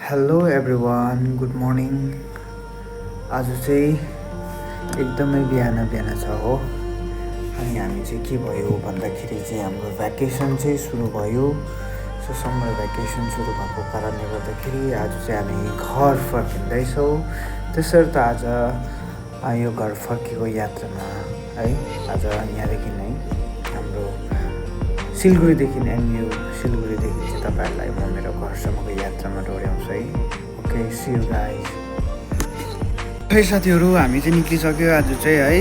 Hello everyone good morning. आज चाहिँ एकदमै बिहान बिहान छ हो। अनि हामी चाहिँ के भयो भन्दाखेरि चाहिँ हाम्रो भ्याकेसन चाहिँ सुरु भयो। सो समर भ्याकेसन सुरु भएको कारणले गर्दाखेरि आज चाहिँ हामी घर फर्किँदैछौँ। त्यसर्थ आज यो घर फर्केको यात्रामा है आज यहाँदेखि नै हाम्रो सिलगढीदेखि एनयु सिलगढीदेखि चाहिँ तपाईँहरूलाई म मेरो घरसम्मको यात्रामा डोर्याउँछु है। Okay see you guys. खै साथीहरू हामी चाहिँ निक्लिसक्यो आज चाहिँ है।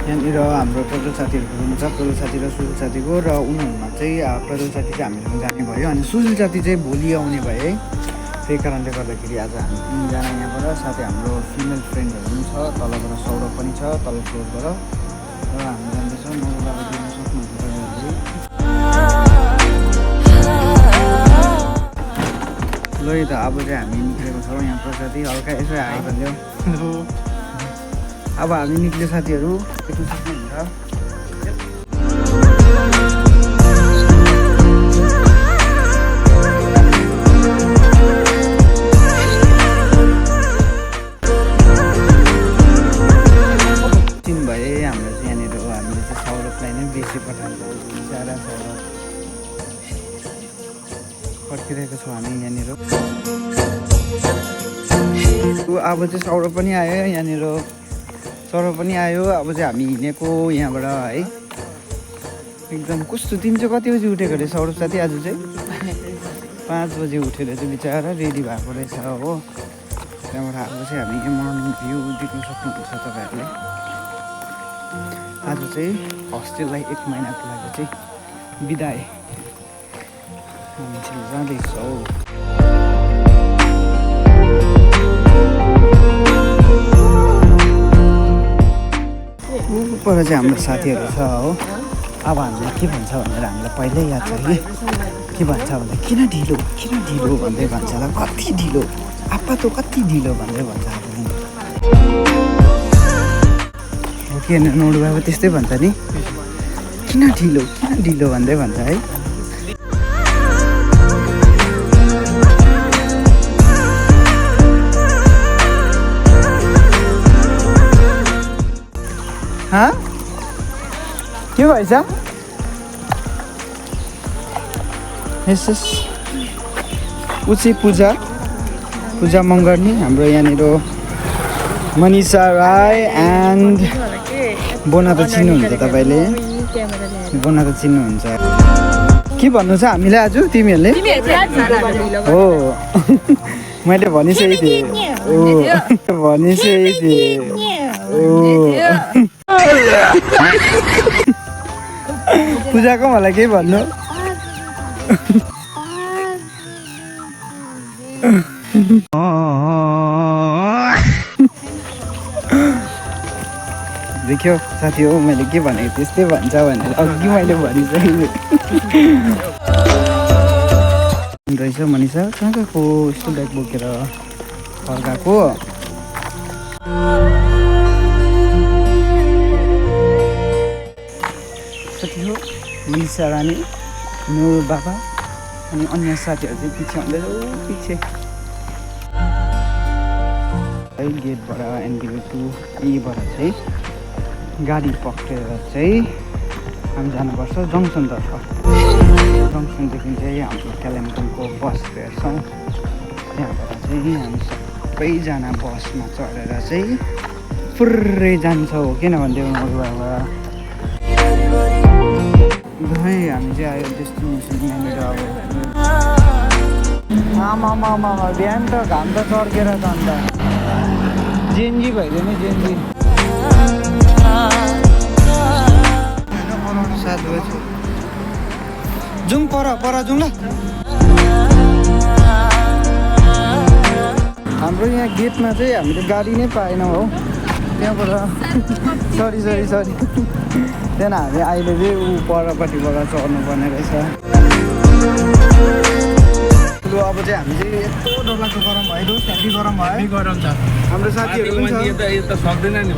यहाँनिर हाम्रो प्रज्वल साथीहरूको हुनुहुन्छ, प्रज्वल साथी र सुशील साथीको, र उनीहरूमा चाहिँ प्रज्वल साथी चाहिँ हामीसँग जाने भयो अनि सुशील साथी चाहिँ भोलि आउने भयो है। त्यही कारणले गर्दाखेरि आज हामी तिनजना यहाँबाट, साथै हाम्रो फिमेल फ्रेन्डहरू पनि छ, तलबाट सौरभ पनि छ तल फ्लोरबाट, र हामी जाँदैछौँ। नौला दिन सक्नुहुन्छ ल त अब चाहिँ हामी निक्लेको छौँ। यहाँ प्रसादी हल्का यसो हाई भनिदेऊ। अब हामी निक्ल्यो साथीहरू, देख्नु सक्नुहुन्छ। चिन भए हाम्रो चाहिँ यहाँनिर हामीले चाहिँ सौरभलाई नै बेसी पठाउँछौँ। बिचरा सौरभ फर्किरहेको छौँ हामी यहाँनिर। अब चाहिँ सौरभ पनि आयो यहाँनिर, सौरभ पनि आयो। अब चाहिँ हामी हिँडेको यहाँबाट है। एकदम कस्तो दिन चाहिँ कति बजी उठेको अरे सौरभ साथी? आज चाहिँ 5 बजी उठेर चाहिँ बिचरा रेडी भएको रहेछ हो। त्यहाँबाट अब चाहिँ हामी मर्निङ भ्यू देख्न सक्नुहुन्छ तपाईँहरूले। आज चाहिँ हस्टेललाई 1 महिनाको लागि चाहिँ बिदाई हामी जाँदैछौँ। पर चाहिँ हाम्रो साथीहरू छ हो। अब हामीलाई के भन्छ भनेर हामीलाई पहिल्यै याद छ कि के भन्छ भन्दा किन ढिलो भन्दै भन्छ होला। कति ढिलो आपा त कति ढिलो भन्दै भन्छ हो कि होइन? नोडु बाबा त्यस्तै भन्छ नि, किन ढिलो भन्दै भन्छ है। के भएछ? यस ऊ चाहिँ पूजा मङ्गर्नी, हाम्रो यहाँनिर मनिषा राई एन्ड बोना त चिन्नुहुन्छ तपाईँले, बोना त चिन्नुहुन्छ। के भन्नु छ हामीलाई आज तिमीहरूले? हो मैले भनिसकेको थिएँ, पूजाको मलाई केही भन्नु? देख्यो साथी हो, मैले के भनेको त्यस्तै भन्छ भनेर अघि मैले भनिसकेँ रहेछ। मनिषा कहाँ गएको? यस्तो ब्याग बोकेर फर्काएको। साथी हो मनिषा रानी, नुर बाबा अनि अन्य साथीहरू चाहिँ पछि आउँदैछ पछि है। गेटबाट एनबियू 2E बाट चाहिँ गाडी पक्रेर चाहिँ हामी जानुपर्छ जङ्सनतर्फ। जङ्सनदेखि चाहिँ हाम्रो कालिम्पोङको बस भेट्छौँ। त्यहाँबाट चाहिँ हामी सबैजना बसमा चढेर चाहिँ पुरै जान्छौँ। किनभने बाबा है हामी चाहिँ आयो डेस्टिनेसन यहाँनिर। अब आमा बिहान त घाम त चर्केर त अन्त जेएनजी भइदियो नि जेएनजी। 7 बजी जाउँ, पर जाउँ ल। हाम्रो यहाँ गेटमा चाहिँ हामीले गाडी नै पाएनौँ हो। त्यहाँबाट सरी त्यहाँदेखि हामी अहिले चाहिँ परपट्टिबाट चढ्नुपर्ने रहेछ। लु अब चाहिँ हामी चाहिँ यस्तो डरलाग्दो गरम भयो दोस्त, हेभी गरम भयो। गरम छ। हाम्रो साथीहरू पनि छ, सक्दैन नि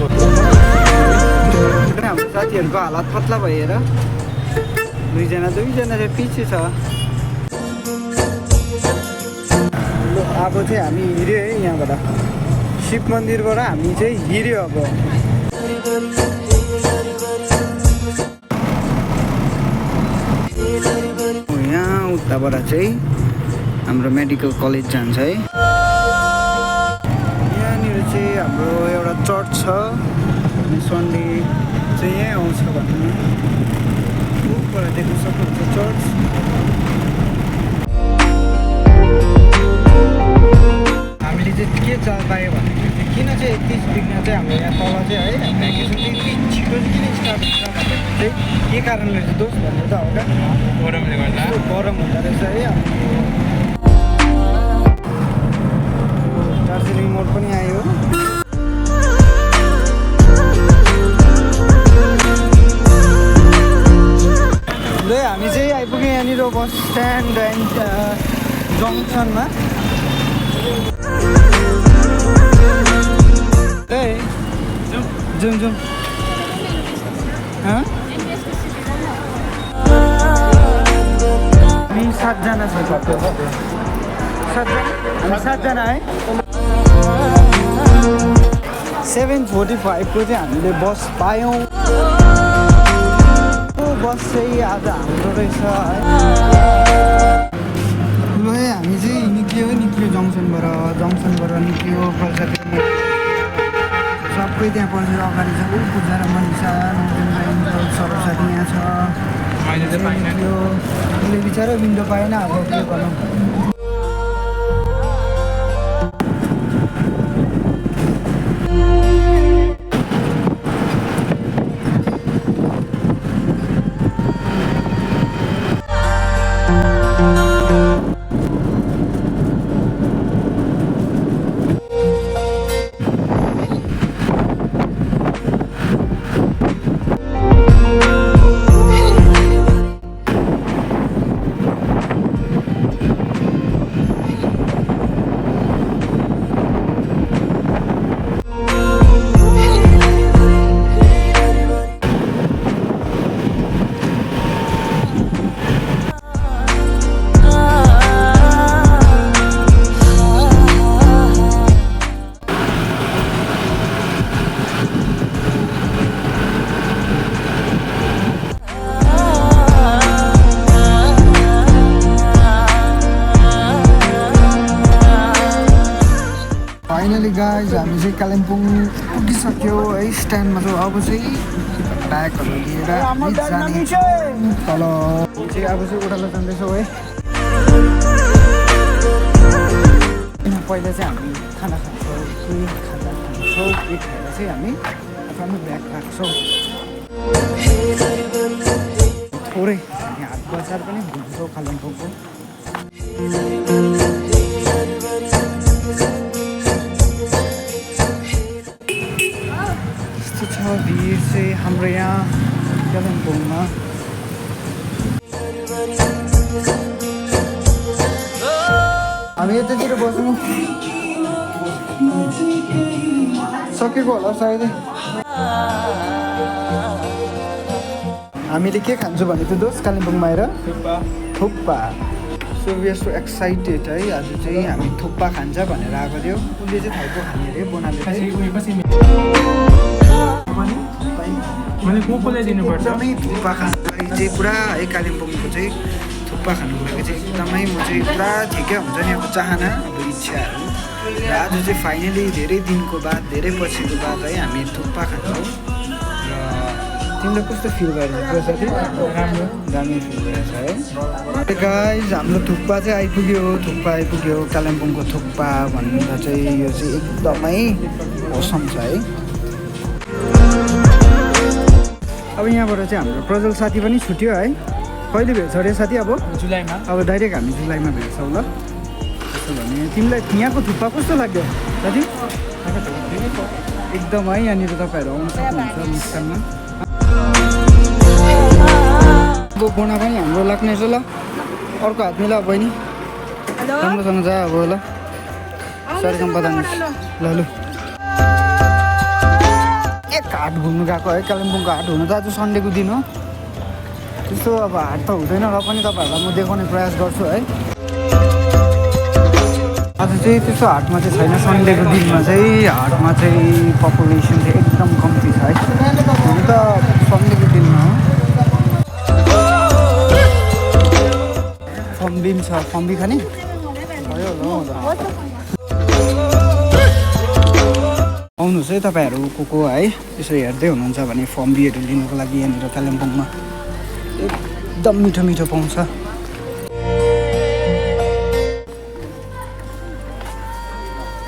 हाम्रो साथीहरूको हालत पत्ला भएर दुईजना चाहिँ पछि छ। अब चाहिँ हामी हिँड्यो है यहाँबाट शिव मन्दिरबाट हामी चाहिँ हिँड्यो अब यहाँ उताबाट चाहिँ हाम्रो मेडिकल कलेज जान्छ है यहाँनिर चाहिँ हाम्रो एउटा चर्च छ अनि सन्डे चाहिँ यहीँ आउँछ भन्नु ऊपर देख्न सक्नुहुन्छ चर्च हामीले चाहिँ के चाल पायो भन्दाखेरि चाहिँ किन चाहिँ यति बिग्न चाहिँ हाम्रो यहाँ तल चाहिँ है भ्याकेसन चाहिँ यति छिटो चाहिँ किन स्टार्ट हुन्छ भन्दाखेरि चाहिँ के कारणले चाहिँ दोष भन्ने त हो क्या गरमले गर्दा गरम हुँदो रहेछ है दार्जिलिङ मोड पनि आयो हामी चाहिँ आइपुग्यौँ यहाँनिर बस स्ट्यान्ड एन्ड जङ्सनमा ए जाउँ जाउँ हामी 7 जना छ सातजना है 7:45 को चाहिँ हामीले बस पायौँ बस चाहिँ आज हाम्रो रहेछ है ल हामी चाहिँ निक्ल्यो जङ्सनबाट निक्ल्यो कलकत्ता सबै त्यहाँ पसेर अगाडि छ ऊ पूजा र मनिषा सरस्वती यहाँ छ उसले बिचरा विन्डो पाएन अब के गर्नु फाइनली गाइज हामी चाहिँ कालिम्पोङ पुगिसक्यो है स्ट्यान्डमा चाहिँ अब चाहिँ ब्यागहरू लिएर जाने तल चाहिँ अब चाहिँ उडालो जाँदैछौँ है पहिला चाहिँ हामी खाना खान्छौँ के खाएर चाहिँ हामी आफ्नो ब्याग राख्छौँ थोरै हामी हाट बजार पनि घुम्छौँ कालिम्पोङको भिड चाहिँ हाम्रो यहाँ कालिम्पोङमा हामी यतातिर बस्नु सकेको होला सायदै हामीले के खान्छौँ भने त्यो दोस्त कालिम्पोङमा आएर thukpa so we are so excited है आज चाहिँ हामी थुक्पा खान्छ भनेर आएको थियो उसले चाहिँ थाइको खाने अरे बनाएको एकदमै थुक्पा खानुको लागि चाहिँ पुरा है कालिम्पोङको चाहिँ थुक्पा खानुको लागि चाहिँ एकदमै म चाहिँ पुरा ठिकै हुन्छ नि अब चाहना अब इच्छाहरू र आज चाहिँ फाइनली धेरै दिनको बाद धेरै पछिको बाद है हामी थुक्पा खान्छौँ र तिमीलाई कस्तो फिल भइरहेको साथी राम्रो दामी फिल भइरहेछ है गाइज हाम्रो थुक्पा चाहिँ आइपुग्यो कालिम्पोङको थुक्पा भन्दा चाहिँ यो चाहिँ एकदमै औसम छ है अब यहाँबाट चाहिँ हाम्रो प्रजल साथी पनि छुट्यो है कहिले भेट्छ अरे साथी अब जुलाईमा अब डाइरेक्ट हामी जुलाईमा भेट्छौँ ल त्यसो भने तिमीलाई यहाँको थुक्पा कस्तो लाग्यो साथी एकदम है यहाँनिर तपाईँहरू आउनु सक्नुहुन्छ मुस्कानमा बोना पनि हाम्रो लाग्ने छ ल अर्को हात मिला बहिनी राम्रोसँग जा अब ल सरकम पदान ल लु एक हाट घुम्नु गएको है कालिम्पोङको हाट हुनु त आज सन्डेको दिन हो त्यस्तो अब हाट त हुँदैन र पनि तपाईँहरूलाई म देखाउने प्रयास गर्छु है आज चाहिँ त्यस्तो हाटमा चाहिँ छैन। सन्डेको दिनमा चाहिँ हाटमा चाहिँ पपुलेसन चाहिँ एकदम कम्ती छ है। हुन त सन्डेको दिनमा हो। फम्बी छ, फम्बी खाने भयो होला। आउनुहोस् है तपाईँहरू को है यसो हेर्दै हुनुहुन्छ भने फम्बीहरू लिनुको लागि यहाँनिर कालिम्पोङमा एकदम मिठो मिठो पाउँछ।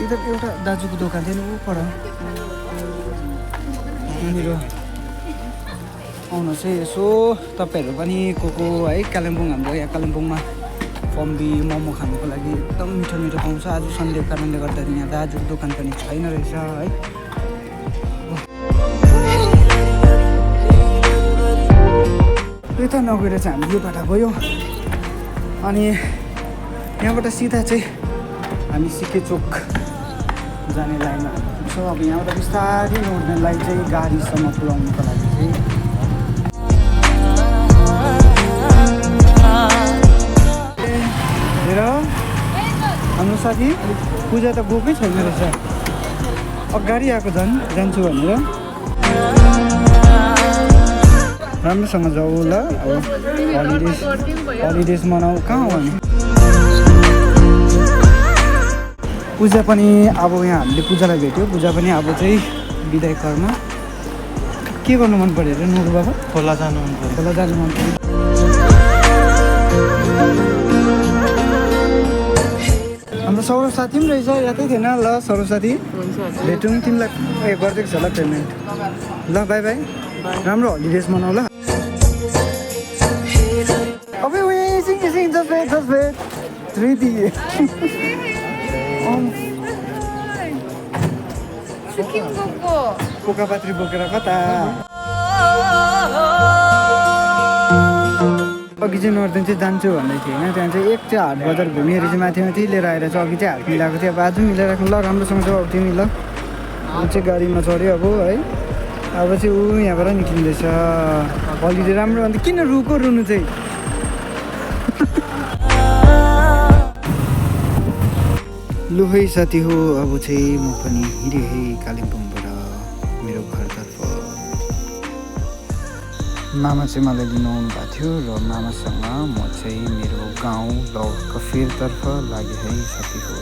एकदम एउटा दाजुको दोकान थियो नि ऊ पर यहाँनिर आउनुहोस् है यसो तपाईँहरू पनि को है कालिम्पोङ हाम्रो यहाँ कालिम्पोङमा फम्बी मोमो खानुको लागि एकदम मिठो मिठो पाउँछ। आज सन्डेको कारणले गर्दाखेरि यहाँ दाजुको दोकान पनि छैन रहेछ है। यता नगएर चाहिँ हामी यो बाटो गयो अनि यहाँबाट सिधा चाहिँ हामी सिके चोक जाने लाइनमा छ। अब यहाँबाट बिस्तारै नोर्दन लाइन चाहिँ गाडीसम्म पुऱ्याउनुको लागि चाहिँ हाम्रो साथी पूजा त गएकै छैन रहेछ। अगाडि आएको जान्छु भनेर राम्रोसँग जाऊ ल। अब हलिडेज मनाऊ कहाँ हो भने पूजा पनि अब यहाँ हामीले पूजालाई भेट्यो। पूजा पनि अब चाहिँ बिदाई कर्म के गर्नु मन पऱ्यो अरे नुरु बाबा? खोला जानु मन पऱ्यो। खोला जानु मन पऱ्यो। हाम्रो सौरभ साथी पनि रहेछ, यादै थिएन। ल सौरभ साथी भेटौँ, तिमीलाई गरिदिएको छ ल पेमेन्ट। ल बाई बाई, राम्रो हलिडेज मनाऊ ल। अब एकछिन जस भेट रिदी पोकापात्री बोकेर कता अघि चाहिँ नर्देन चाहिँ जान्छु भन्दै थियो होइन। त्यहाँ चाहिँ एक चाहिँ हाट बजार घुमिएर चाहिँ माथि माथि लिएर आएर चाहिँ अघि चाहिँ हाट मिलाएको थियो। अब आज मिलाएर राख्नु ल, राम्रोसँग चाहिँ अब तिमी ल। ऊ चाहिँ गाडीमा चढ्यो अब है। अब चाहिँ ऊ यहाँबाट निक्लिँदैछ हलिडे राम्रो। अन्त किन रुको रुनु चाहिँ लु है साथी हो। अब चाहिँ म पनि हिँडेँ है कालिम्पोङबाट मेरो घरतर्फ। मामा चाहिँ मलाई लिनु आउनु भएको थियो र मामासँग म चाहिँ मेरो गाउँ लौर कफेरतर्फ लागेँ है साथी हो।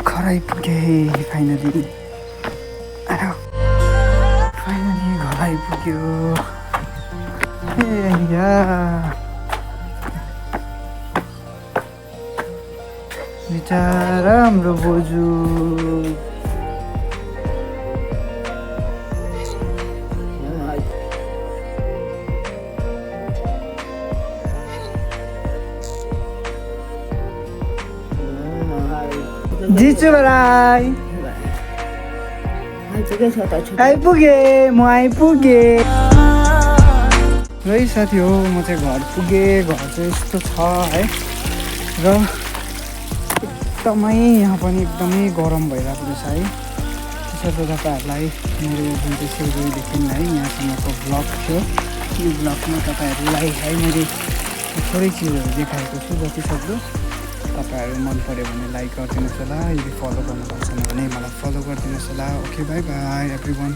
घर आइपुगे फाइनली। फाइनली घर आइपुग्यो। बिचारा हाम्रो बोजू जिजु बराई आइपुगे। म आइपुगे है साथी हो। म चाहिँ घर पुगेँ। घर चाहिँ यस्तो छ है र एकदमै यहाँ पनि एकदमै गरम भइरहेको रहेछ है। त्यसर्थ तपाईँहरूलाई मेरो जुन चाहिँ सिलगढीदेखि है यहाँसम्मको ब्लग थियो यो ब्लगमा तपाईँहरूलाई है मैले थोरै चिजहरू देखाएको छु। जतिसक्दो तपाईँहरू मन पऱ्यो भने लाइक गरिदिनुहोस् होला। यदि फलो गर्नु भएको छैन भने मलाई फलो गरिदिनुहोस् होला। Okay by by everyone.